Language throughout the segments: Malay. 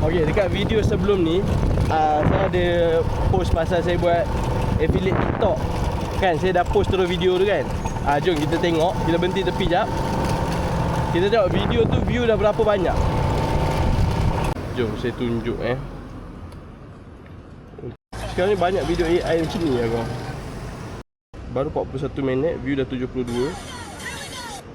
Okay, dekat video sebelum ni saya ada post pasal saya buat affiliate TikTok. Kan, saya dah post terus video tu kan. Jom kita tengok. Kita berhenti tepi jap. Kita tengok video tu view dah berapa banyak. Jom saya tunjuk Sekarang ni banyak video AI macam ni lah kau. Baru 41 minit, view dah 72.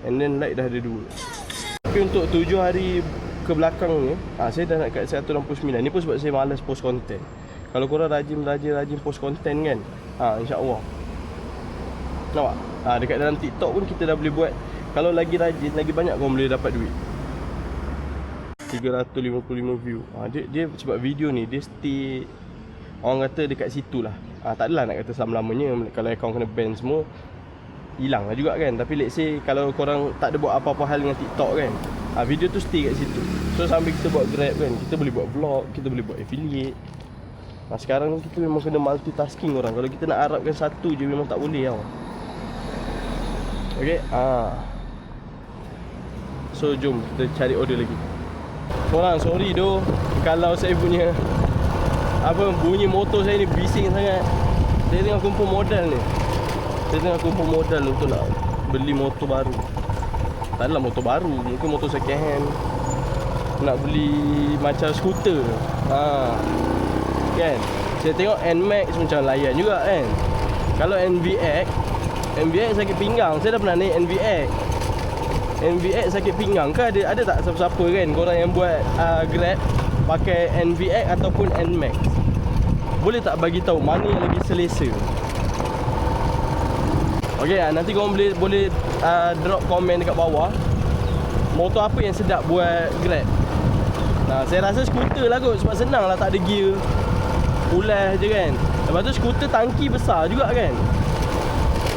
And then like dah ada 2. Tapi untuk 7 hari ke belakang ni, saya dah nak kat 169. Ni pun sebab saya malas post konten. Kalau korang rajin post konten kan, insya-Allah. Nampak? Dekat dalam TikTok pun kita dah boleh buat. Kalau lagi rajin, lagi banyak korang boleh dapat duit. 355 view. Dia sebab video ni dia stay, orang kata dekat situ lah. Tak adalah nak kata selama-lamanya. Kalau akaun kena ban semua, hilang lah juga kan. Tapi let's say kalau korang tak ada buat apa-apa hal dengan TikTok kan, video tu stay kat situ. So sambil kita buat Grab kan, kita boleh buat vlog, kita boleh buat affiliate. Sekarang ni kita memang kena multitasking orang. Kalau kita nak harapkan satu je memang tak boleh tau. Okay, so jom kita cari order lagi. Korang sorry doh kalau saya punya bunyi motor saya ni bising sangat. Saya tengah kumpul modal ni. Saya tengah kumpul modal untuk nak beli motor baru. Tak adalah motor baru, mungkin motor second hand. Nak beli macam skuter. Kan? Saya tengok NMAX macam layan juga kan. Kalau NVX sakit pinggang. Saya dah pernah naik NVX sakit pinggang ke ada tak siapa-siapa kan korang yang buat Grab pakai NVX ataupun NMAX? Boleh tak bagi tahu mana yang lagi selesa? Okey, nanti korang boleh drop komen dekat bawah. Motor apa yang sedap buat Grab? Saya rasa skuter lah kot, sebab senang lah, tak ada gear. Ulas je kan. Lepas tu skuter tangki besar juga kan.